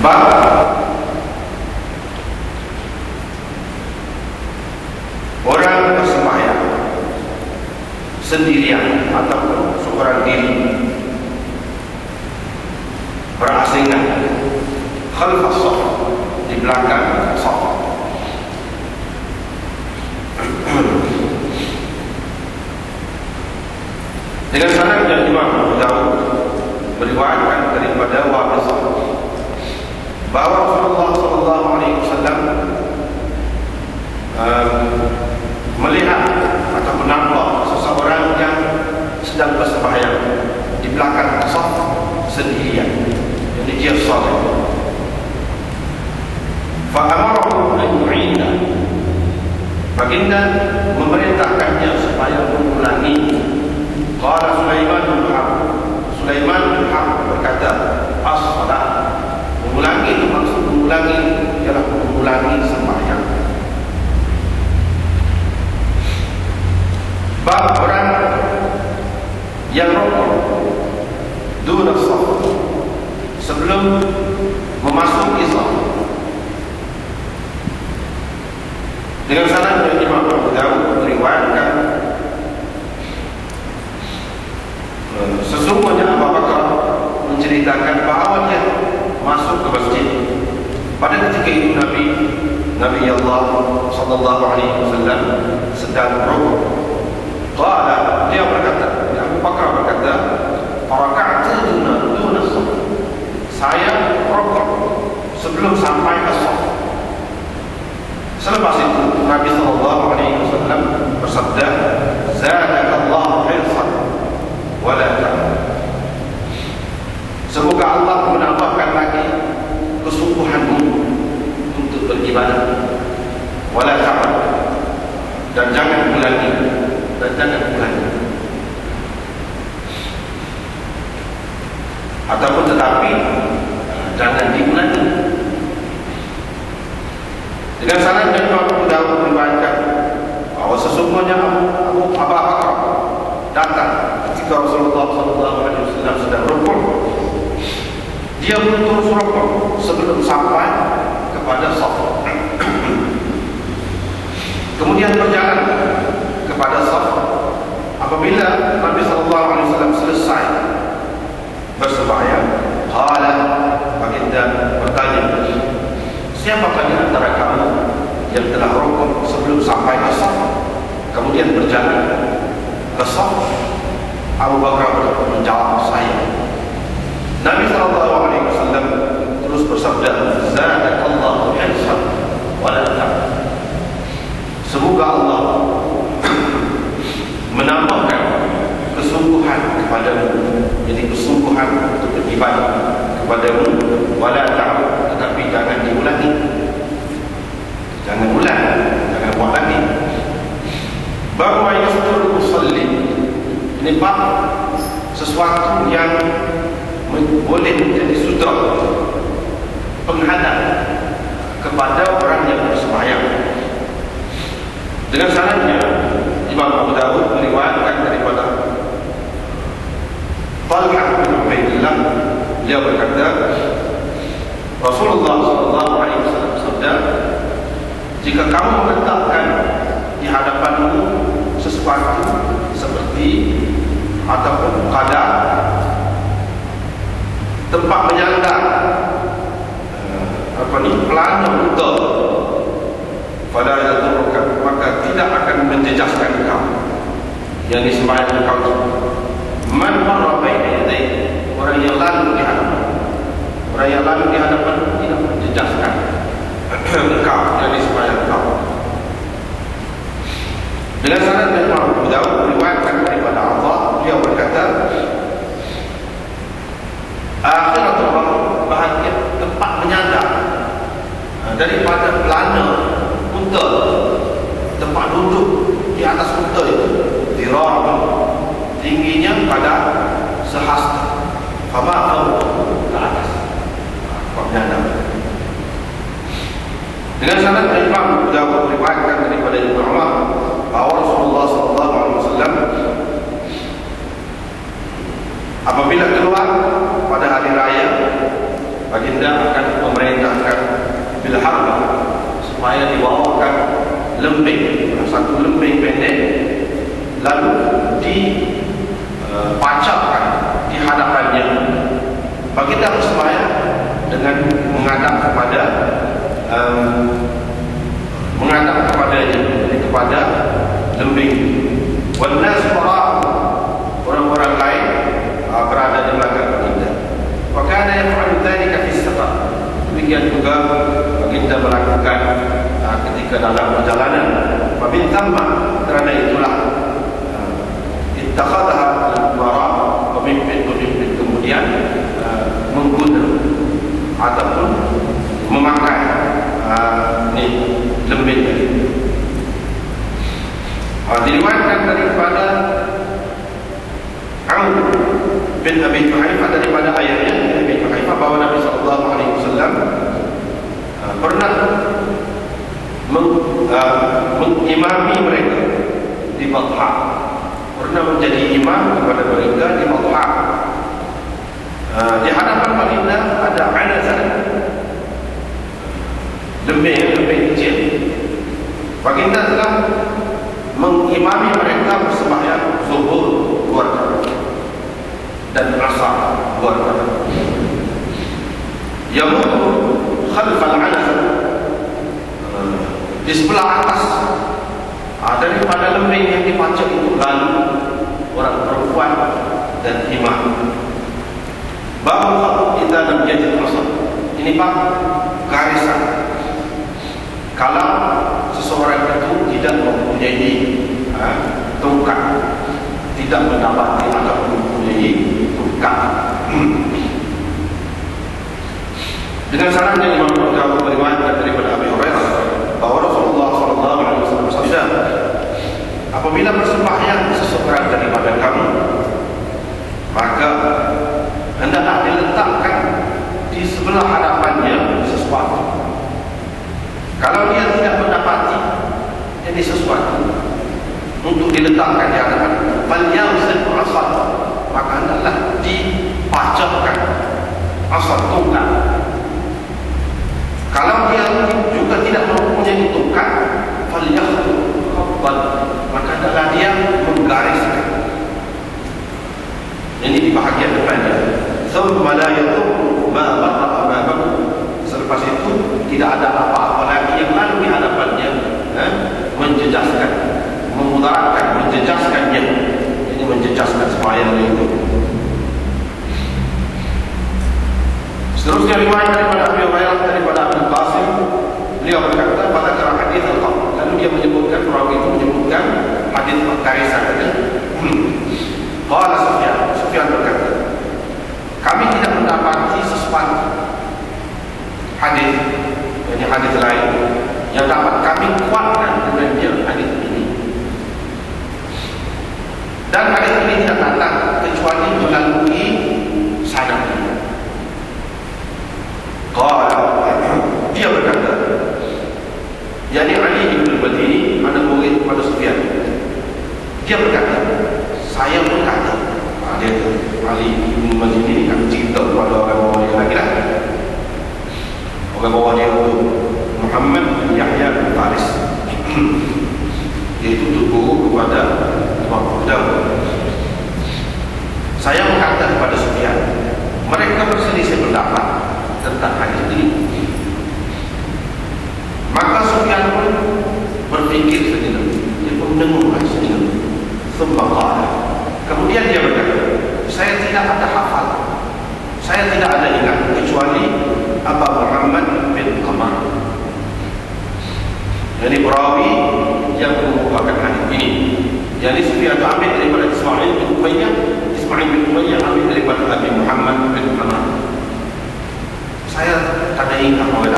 Bab orang bersembahyang sendirian ataupun seorang diri berasingan khalfas shaf, di belakang shaf. Dengan sanad yang Imam Abu Dawud meriwayatkan daripada Wabisah bahwa Rasulullah sallallahu alaihi wasallam melihat atau menampak seseorang yang sedang bersembahyang di belakang shaf sendirian, jadi dia salat. Fa amarahu an yu'ida, baginda memerintahkannya supaya mengulangi. Qala Sulaiman bin Harb berkata, as-salat, mengulangi itu maksud mengulangi ialah mengulangi sembahyang. Bab orang yang rukuk duna shaf, sebelum memasuki shaf. Dengan sanad yang Imam Abu Dawud meriwayatkan, sesungguhnya Abu Bakar menceritakan bahawa dia masuk ke masjid pada ketika itu Nabi Allah sallallahu alaihi wasallam sedang rukuk. Qala, dia berkata, Abu Bakar berkata, "Raka'tu duna shaf." Saya rukuk sebelum sampai ke shaf. Selepas itu Nabi sallallahu alaihi wasallam bersabda, "Zadakallahu hirsan wa la ta'ud." Semoga Allah menambahkan lagi kesungguhanmu untuk beribadah. Wa la ta'ud, dan jangan ulangi. Ataupun tetapi jangan diulangi. Dengan sanad yang Abu Dawud meriwayatkan bahwa sesungguhnya Abu Bakar datang ketika Rasulullah SAW sedang rukuk. Dia terus rukuk sebelum sampai kepada shaf. Kemudian berjalan kepada shaf. Apabila Nabi SAW selesai bersembahyang, qala, baginda bertanya, siapakah di antara kamu yang telah rukuk sebelum sampai ke shaf kemudian berjalan ke shaf? Abu Bakar menjawab, saya. Nabi SAW terus bersabda, "Zadakallahu hirsan wa la ta'ud." Semoga Allah menambahkan kesungguhan kepadamu, jadi kesungguhan untuk beribadah kepadamu, wa la ta'ud, tetapi jangan diulangi. Jangan ulang, jangan buat lagi. Bahwa yastur musalli, ini bab sesuatu yang boleh menjadi sutra, penghadap kepada orang yang bersembahyang. Dengan sanadnya Imam Abu Dawud meriwayatkan daripada Talha bin Ubaidillah, dia berkata, Rasulullah SAW bersabda, jika kamu meletakkan di hadapanmu sesuatu seperti ataupun kadar, tempat menyandar pelana unta, pada yadurruka, maka tidak akan menjejaskan engkau yang disembahyang engkau. Man marra baina yadayhi, orang yang lalu di hadapan tidak menjejaskan engkau yang disembahyang engkau. Dengan sanad yang Abu Dawud meriwayatkan daripada Allah, dia berkata, akhiratullah, bahagian tempat menyandar daripada pelana unta, tempat duduk di atas unta itu, dirar, tingginya pada sehasta, fama kamu ke atas, tempat menyandar. Dengan sanad Imam Abu Dawud meriwayatkan daripada Ibnu Umar bahwa Rasulullah SAW apabila keluar pada hari raya baginda akan memerintahkan bil harba supaya dibawakan lembing, satu lembing pendek, lalu dipacapkan di hadapannya. Baginda bersembahyang dengan menghadap kepadanya, kepada lembing. Wan nas orang-orang lain berada di belakang baginda. Wa kana yaf'alu dhalika fi safar. Demikian juga baginda melakukan ketika dalam perjalanan. Fa min thamma, kerana itulah ittakhadha al-umara, pemimpin-pemimpin kemudian menggunakan ataupun memakai lembing tadi. Diriwayatkan daripada Amr bin Abi Juhaifah, daripada ayahnya Abi Juhaifah, bahawa Nabi SAW pernah mengimami mereka di Badha, pernah menjadi imam kepada mereka di Badha. Di hadapan baginda ada anazah, lembing kecil. Baginda telah mengimami mereka bersembahyang zuhur 2 rakaat dan asar 2 rakaat. Yamutu khalfal anazah, di sebelah atas daripada lembing yang dipacak itu lalu orang perempuan dan imam. Bahawa kita lam yajid asar, ini bab garisan. Kalau seseorang itu tidak mempunyai tongkat, tidak mendapati atau mempunyai tongkat, dengan sarannya Imam Abu Dawud meriwayatkan daripada Abi Hurairah bahawa Rasulullah SAW bersabda, apabila bersembahyang seseorang daripada kamu, maka hendaklah diletakkan di sebelah hadapannya sesuatu. Kalau dia tidak mendapati jadi sesuatu untuk diletakkan di hadapan, falyamsik asad, maka hendaklah dipacapkan asad, tongkat. Kalau dia juga tidak mempunyai tongkat, falyakhtu khabban, maka hendaklah dia menggariskan. Ini di bahagian depannya. Thumma la yadurru ma marra amamahu. Selepas itu tidak ada apa-apa lagi yang lalu di hadapannya menjejaskan, memudaratkan, menjejaskannya. Ini menjejaskan sembahyang itu. Seterusnya riwayat daripada Abi Hurairah daripada Abu Qasim, beliau berkata pada hadis al-qabr, lalu dia menyebutkan, perawi itu menyebutkan hadis al-Karisah tadi. Qala Sufyan berkata, kami tidak mendapati sesuatu hadis, ini hadis lain yang dapat kami kuatkan dengan dia hadis ini. Dan hadis ini tidak datang kecuali melalui sanad. Qala, dia berkata, yakni Ali bin Madini, anak murid pada Sufyan. Dia berkata, saya berkata, dia Ali bin Madini ini kan cerita kepada orang bawah dia lagi lah. Orang bawah dia itu Muhammad bin Yahya bin Faris, iaitu guru kepada Imam Abu Dawud. Saya berkata kepada Sufyan, mereka berselisih pendapat tentang hadis ini. Maka Sufyan pun berfikir sejenak, dia pun mendengar sejenak. Kemudian dia berkata, saya tidak ada hafal, saya tidak ada ingat kecuali Abu Muhammad bin Amr, jadi perawi yang mengumpulkan hadis ini. Jadi Sufyan ambil daripada Ismail bin Umayyah ambil daripada Abi Muhammad bin Amr. Saya tak ada ingat oleh